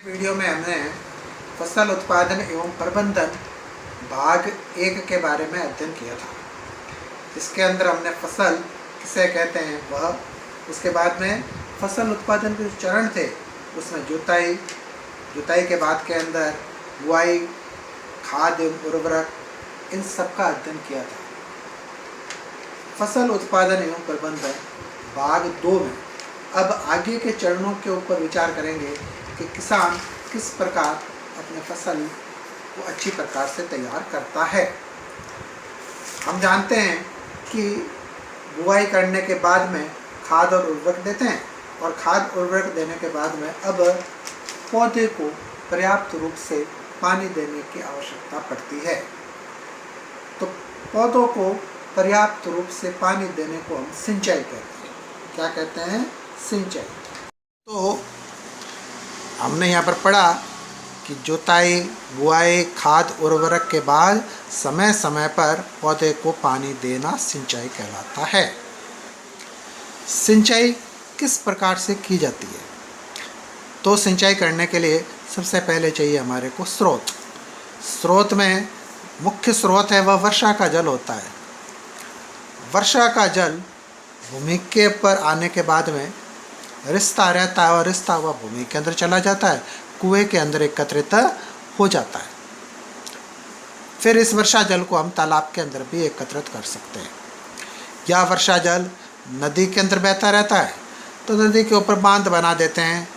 Video में हमने फसल उत्पादन एवं प्रबंधन भाग 1 के बारे में अध्ययन किया था। इसके अंदर हमने फसल किसे कहते हैं वह, उसके बाद में फसल उत्पादन के जो चरण थे उसमें जुताई के बाद के अंदर बुआई, खाद एवं उर्वरक, इन सब का अध्ययन किया था। फसल उत्पादन एवं प्रबंधन भाग 2 में अब आगे के चरणों के ऊपर विचार करेंगे कि किसान किस प्रकार अपने फसल को अच्छी प्रकार से तैयार करता है। हम जानते हैं कि बुआई करने के बाद में खाद और उर्वरक देते हैं और खाद उर्वरक देने के बाद में अब पौधे को पर्याप्त रूप से पानी देने की आवश्यकता पड़ती है। तो पौधों को पर्याप्त रूप से पानी देने को हम सिंचाई कहते हैं। क्या कहते हैं? सिंचाई। तो हमने यहाँ पर पढ़ा कि जुताई, बुआई, खाद उर्वरक के बाद समय समय पर पौधे को पानी देना सिंचाई कहलाता है। सिंचाई किस प्रकार से की जाती है? तो सिंचाई करने के लिए सबसे पहले चाहिए हमारे को स्रोत। स्रोत में मुख्य स्रोत है वह वर्षा का जल होता है। वर्षा का जल भूमि के ऊपर आने के बाद में रिसता रहता है और रिसता हुआ भूमि के अंदर चला जाता है, कुएं के अंदर एकत्रित हो जाता है। फिर इस वर्षा जल को हम तालाब के अंदर भी एकत्रित कर सकते हैं, या वर्षा जल नदी के अंदर बहता रहता है तो नदी के ऊपर बांध बना देते हैं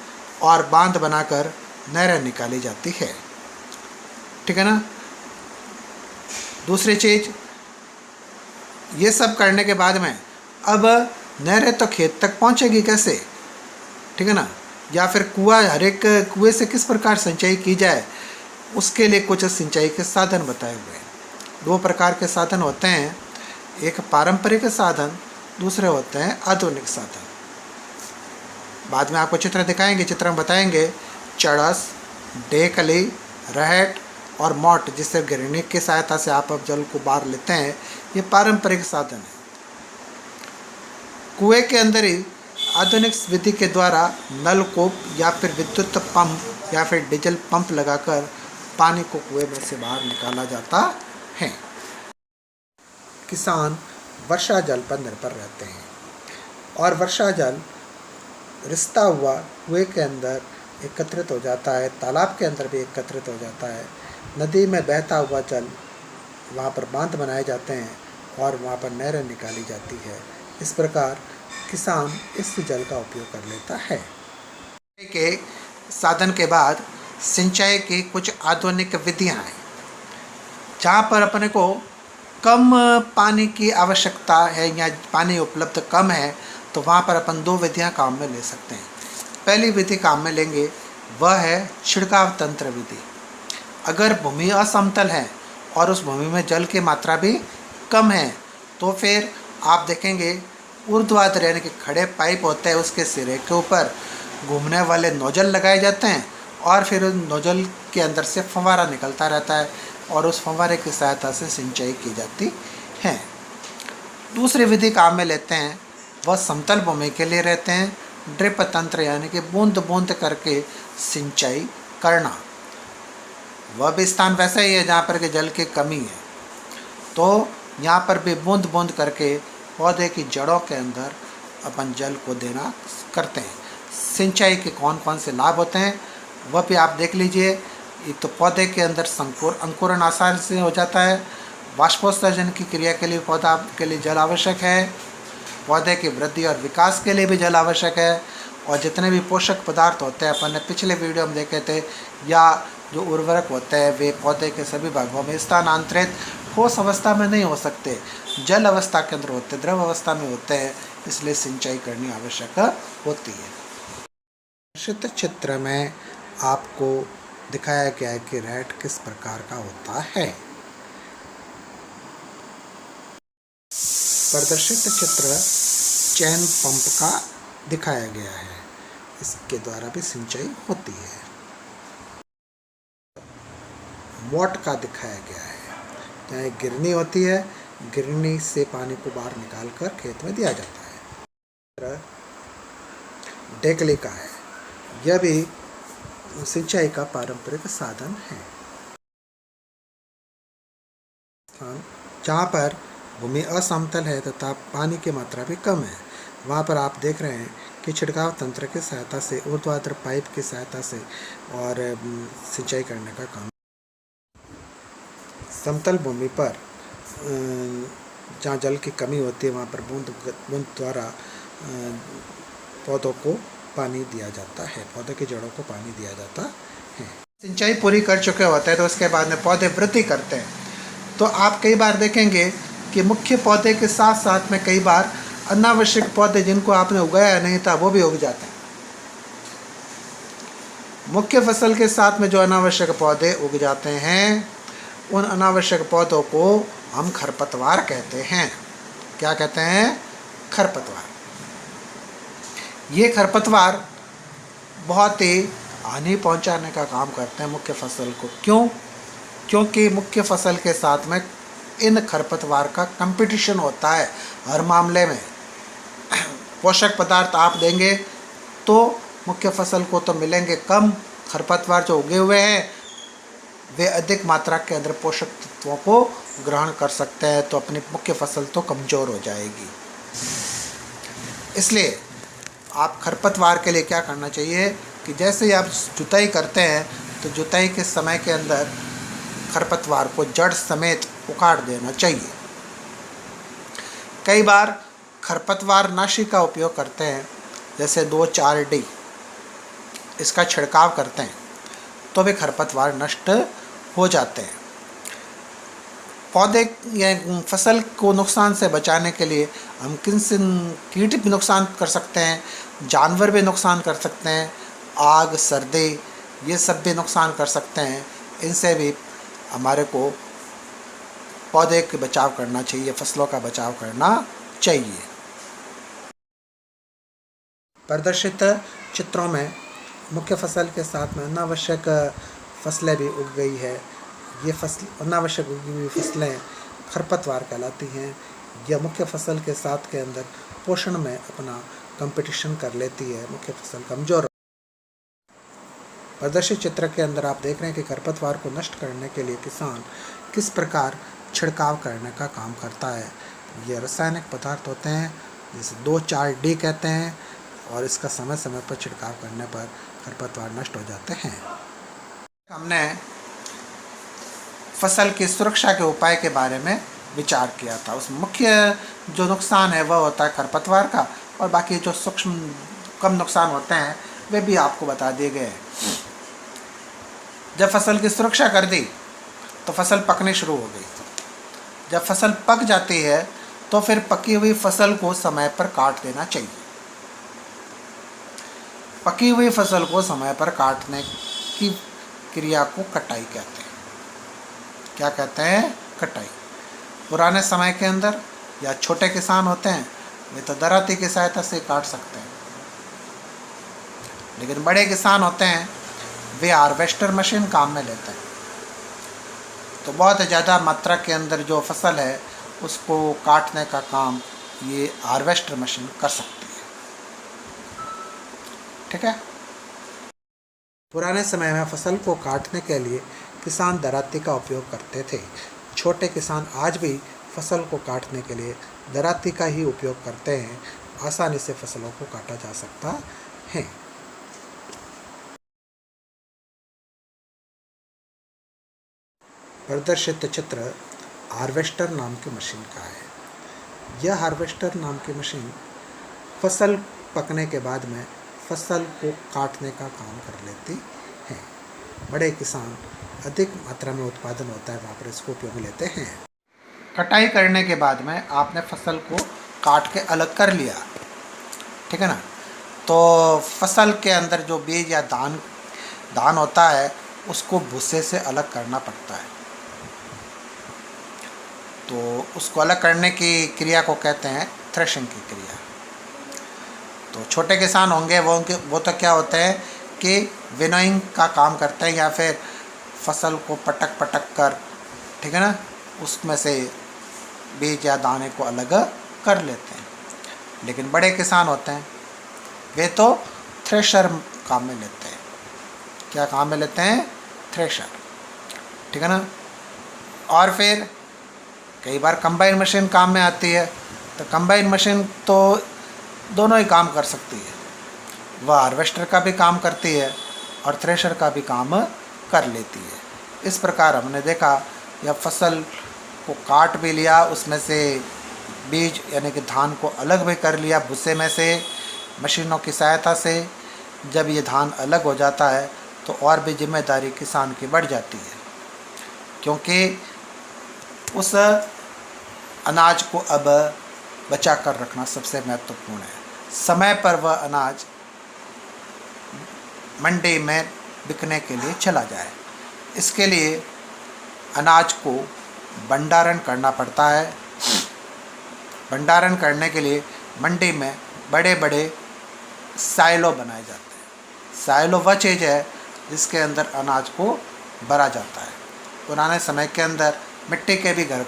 और बांध बनाकर नहरें निकाली जाती है। ठीक है ना। दूसरी चीज, ये सब करने के बाद में अब नहरें तो खेत तक पहुंचेगी कैसे? ठीक है ना। या फिर कुआं, हर एक कुएं से किस प्रकार सिंचाई की जाए, उसके लिए कुछ सिंचाई के साधन बताए हुए हैं। 2 प्रकार के साधन होते हैं, एक पारंपरिक साधन, दूसरे होते हैं आधुनिक साधन। बाद में आपको चित्र दिखाएंगे, चित्र में बताएंगे। चड़स, डेकली, रहट और मोट, जिससे गिरनी की सहायता से आप अब जल को बाहर लेते हैं, ये पारंपरिक साधन है। कुएं के अंदर ही आधुनिक विधि के द्वारा नलकूप या फिर विद्युत पंप या फिर डीजल पंप लगाकर पानी को कुएं में से बाहर निकाला जाता है। किसान वर्षा जल पर निर्भर रहते हैं और वर्षा जल रिसता हुआ कुएं के अंदर एकत्रित हो जाता है, तालाब के अंदर भी एकत्रित हो जाता है, नदी में बहता हुआ जल वहाँ पर बांध बनाए जाते हैं और वहाँ पर नहरें निकाली जाती है। इस प्रकार किसान इस जल का उपयोग कर लेता है। के साधन के बाद सिंचाई की कुछ आधुनिक विधियां हैं, जहाँ पर अपने को कम पानी की आवश्यकता है या पानी उपलब्ध कम है, तो वहाँ पर अपन 2 विधियां काम में ले सकते हैं। पहली विधि काम में लेंगे वह है छिड़काव तंत्र विधि। अगर भूमि असमतल है और उस भूमि में जल की मात्रा भी कम है तो फिर आप देखेंगे ऊर्ध्वाधर यानी कि खड़े पाइप होते हैं, उसके सिरे के ऊपर घूमने वाले नोजल लगाए जाते हैं और फिर उस नोजल के अंदर से फव्वारा निकलता रहता है और उस फव्वारे की सहायता से सिंचाई की जाती है। दूसरी विधि काम में लेते हैं वह समतल भूमि के लिए रहते हैं, ड्रिप तंत्र यानी कि बूंद बूंद करके सिंचाई करना। वह भी स्थान वैसा ही है जहाँ पर कि जल की कमी है, तो यहाँ पर भी बूंद बूंद करके पौधे की जड़ों के अंदर अपन जल को देना करते हैं। सिंचाई के कौन कौन से लाभ होते हैं वह भी आप देख लीजिए। एक तो पौधे के अंदर अंकुरण आसानी से हो जाता है, वाष्पोत्सर्जन की क्रिया के लिए पौधा के लिए जल आवश्यक है, पौधे की वृद्धि और विकास के लिए भी जल आवश्यक है, और जितने भी पोषक पदार्थ होते हैं अपन ने पिछले वीडियो में देखे थे, या जो उर्वरक होते हैं वे पौधे के सभी भागों में स्थानांतरित ठोस अवस्था में नहीं हो सकते, जल अवस्था के अंदर होते, द्रव अवस्था में होते हैं, इसलिए सिंचाई करनी आवश्यक होती है। प्रदर्शित चित्र में आपको दिखाया गया है कि रहट किस प्रकार का होता है। प्रदर्शित चित्र चैन पंप का दिखाया गया है, इसके द्वारा भी सिंचाई होती है। मोट का दिखाया गया है, जहाँ एक गिरनी होती है, गिरनी से पानी को बाहर निकालकर खेत में दिया जाता है। डेकली का है, यह भी सिंचाई का पारंपरिक साधन है। जहाँ पर भूमि असमतल है तथा पानी की मात्रा भी कम है, वहाँ पर आप देख रहे हैं कि छिड़काव तंत्र की सहायता से, ऊर्ध्वाधर पाइप की सहायता से और सिंचाई करने का काम। समतल भूमि पर जहाँ जल की कमी होती है वहाँ पर बूंद बूंद द्वारा पौधों को पानी दिया जाता है, पौधे की जड़ों को पानी दिया जाता है। सिंचाई पूरी कर चुके होते हैं तो उसके बाद में पौधे वृद्धि करते हैं, तो आप कई बार देखेंगे कि मुख्य पौधे के साथ साथ में कई बार अनावश्यक पौधे जिनको आपने उगाया नहीं था वो भी उग जाते हैं। मुख्य फसल के साथ में जो अनावश्यक पौधे उग जाते हैं, उन अनावश्यक पौधों को हम खरपतवार कहते हैं। क्या कहते हैं? खरपतवार। ये खरपतवार बहुत ही हानि पहुंचाने का काम करते हैं मुख्य फसल को। क्यों? क्योंकि मुख्य फसल के साथ में इन खरपतवार का कंपटीशन होता है हर मामले में। पोषक पदार्थ आप देंगे तो मुख्य फसल को तो मिलेंगे कम, खरपतवार जो उगे हुए हैं वे अधिक मात्रा के अंदर पोषक तत्वों को ग्रहण कर सकते हैं, तो अपनी मुख्य फसल तो कमज़ोर हो जाएगी। इसलिए आप खरपतवार के लिए क्या करना चाहिए कि जैसे ही आप जुताई करते हैं तो जुताई के समय के अंदर खरपतवार को जड़ समेत उखाड़ देना चाहिए। कई बार खरपतवार नाशी का उपयोग करते हैं, जैसे 2,4-D इसका छिड़काव करते हैं तो वे खरपतवार नष्ट हो जाते हैं। पौधे या फसल को नुकसान से बचाने के लिए हम किन से कीट भी नुकसान कर सकते हैं, जानवर भी नुकसान कर सकते हैं, आग, सर्दी ये सब भी नुकसान कर सकते हैं। इनसे भी हमारे को पौधे के बचाव करना चाहिए, फसलों का बचाव करना चाहिए। प्रदर्शित चित्रों में मुख्य फसल के साथ में अनावश्यक फसलें भी उग गई है। ये फसल अनावश्यक उगी हुई फसलें खरपतवार कहलाती हैं। यह मुख्य फसल के साथ के अंदर पोषण में अपना कंपटीशन कर लेती है, मुख्य फसल कमज़ोर। प्रदर्शित चित्र के अंदर आप देख रहे हैं कि खरपतवार को नष्ट करने के लिए किसान किस प्रकार छिड़काव करने का काम करता है। ये रासायनिक पदार्थ होते हैं जिसे 2,4-D कहते हैं, और इसका समय समय पर छिड़काव करने पर खरपतवार नष्ट हो जाते हैं। हमने फसल की सुरक्षा के उपाय के बारे में विचार किया था। उस मुख्य जो नुकसान है वह होता है खरपतवार का, और बाकी जो सूक्ष्म कम नुकसान होते हैं वे भी आपको बता दिए गए। जब फसल की सुरक्षा कर दी तो फसल पकनी शुरू हो गई। जब फसल पक जाती है तो फिर पकी हुई फसल को समय पर काट देना चाहिए। पकी हुई फसल को समय पर काटने की क्रिया को कटाई कहते हैं। क्या कहते हैं? कटाई। पुराने समय के अंदर या छोटे किसान होते हैं वे तो दराती की सहायता से काट सकते हैं, लेकिन बड़े किसान होते हैं वे हार्वेस्टर मशीन काम में लेते हैं, तो बहुत ज़्यादा मात्रा के अंदर जो फसल है उसको काटने का काम ये हार्वेस्टर मशीन कर सकती है। ठीक है। पुराने समय में फसल को काटने के लिए किसान दराती का उपयोग करते थे। छोटे किसान आज भी फसल को काटने के लिए दराती का ही उपयोग करते हैं। आसानी से फसलों को काटा जा सकता है। प्रदर्शित चित्र हार्वेस्टर नाम की मशीन का है। यह हार्वेस्टर नाम की मशीन फसल पकने के बाद में फसल को काटने का काम कर लेती है। बड़े किसान अधिक मात्रा में उत्पादन होता है वहाँ पर इसको उपयोग लेते हैं। कटाई करने के बाद में आपने फसल को काट के अलग कर लिया, ठीक है ना, तो फसल के अंदर जो बीज या दान होता है उसको भूसे से अलग करना पड़ता है। तो उसको अलग करने की क्रिया को कहते हैं थ्रेशिंग की क्रिया। तो छोटे किसान होंगे वो तो क्या होते हैं कि विनोइंग का काम करते हैं, या फिर फसल को पटक कर, ठीक है ना, उसमें से बीज या दाने को अलग कर लेते हैं। लेकिन बड़े किसान होते हैं वे तो थ्रेशर काम में लेते हैं। क्या काम में लेते हैं? थ्रेशर, ठीक है ना। और फिर कई बार कंबाइन मशीन काम में आती है, तो कंबाइन मशीन तो दोनों ही काम कर सकती है, वह हार्वेस्टर का भी काम करती है और थ्रेशर का भी काम कर लेती है। इस प्रकार हमने देखा, या फसल को काट भी लिया, उसमें से बीज यानी कि धान को अलग भी कर लिया भूसे में से मशीनों की सहायता से। जब ये धान अलग हो जाता है तो और भी जिम्मेदारी किसान की बढ़ जाती है, क्योंकि उस अनाज को अब बचा कर रखना सबसे महत्वपूर्ण है। समय पर वह अनाज मंडी में बिकने के लिए चला जाए, इसके लिए अनाज को भंडारण करना पड़ता है। भंडारण करने के लिए मंडी में बड़े बड़े साइलो बनाए जाते हैं। साइलो वह चीज़ है जिसके अंदर अनाज को भरा जाता है। पुराने समय के अंदर मिट्टी के भी घर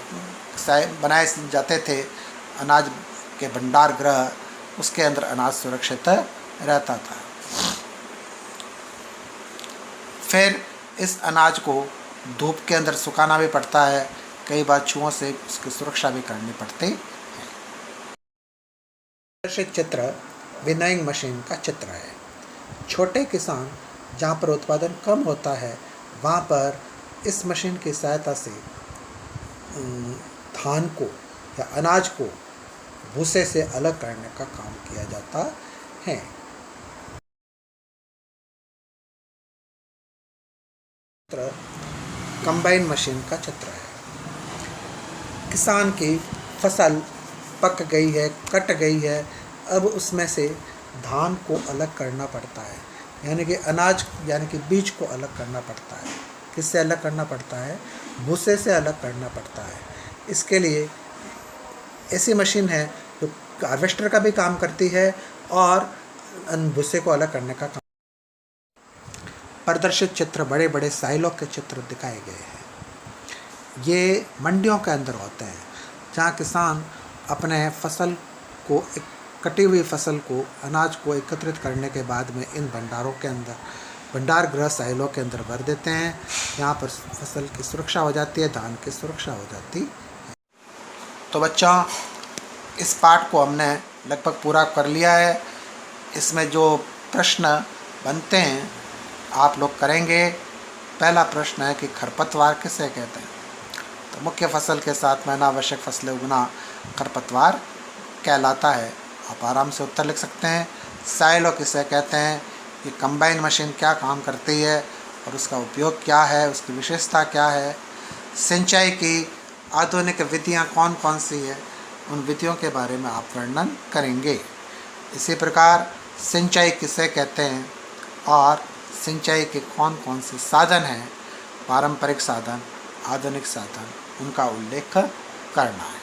बनाए जाते थे, अनाज के भंडार गृह, उसके अंदर अनाज सुरक्षित रहता था। फिर इस अनाज को धूप के अंदर सुखाना भी पड़ता है, कई बार चूहों से उसकी सुरक्षा भी करनी पड़ती है। प्रदर्शित चित्र विनोइंग मशीन का चित्र है। छोटे किसान जहाँ पर उत्पादन कम होता है, वहाँ पर इस मशीन की सहायता से धान को या अनाज को भूसे से अलग करने का काम किया जाता है। कंबाइन मशीन का चित्र है। किसान की फसल पक गई है, कट गई है, अब उसमें से धान को अलग करना पड़ता है, यानी कि अनाज यानी कि बीज को अलग करना पड़ता है। किससे अलग करना पड़ता है? भूसे से अलग करना पड़ता है। इसके लिए ऐसी मशीन है जो हार्वेस्टर का भी काम करती है और भूसे को अलग करने का काम। प्रदर्शित चित्र बड़े बड़े साइलों के चित्र दिखाए गए हैं। ये मंडियों के अंदर होते हैं, जहाँ किसान अपने फसल को, कटी हुई फसल को, अनाज को एकत्रित करने के बाद में इन भंडारों के अंदर, भंडार गृह साइलों के अंदर भर देते हैं। यहाँ पर फसल की सुरक्षा हो जाती है, धान की सुरक्षा हो जाती है। तो बच्चों, इस पाठ को हमने लगभग पूरा कर लिया है। इसमें जो प्रश्न बनते हैं आप लोग करेंगे। पहला प्रश्न है कि खरपतवार किसे कहते हैं? तो मुख्य फसल के साथ में अनावश्यक फसलें उगना खरपतवार कहलाता है। आप आराम से उत्तर लिख सकते हैं। साइलो किसे कहते हैं? ये कंबाइन मशीन क्या काम करती है और उसका उपयोग क्या है, उसकी विशेषता क्या है? सिंचाई की आधुनिक विधियाँ कौन कौन सी है, उन विधियों के बारे में आप वर्णन करेंगे। इसी प्रकार सिंचाई किसे कहते हैं और सिंचाई के कौन कौन से साधन हैं, पारंपरिक साधन, आधुनिक साधन, उनका उल्लेख करना है।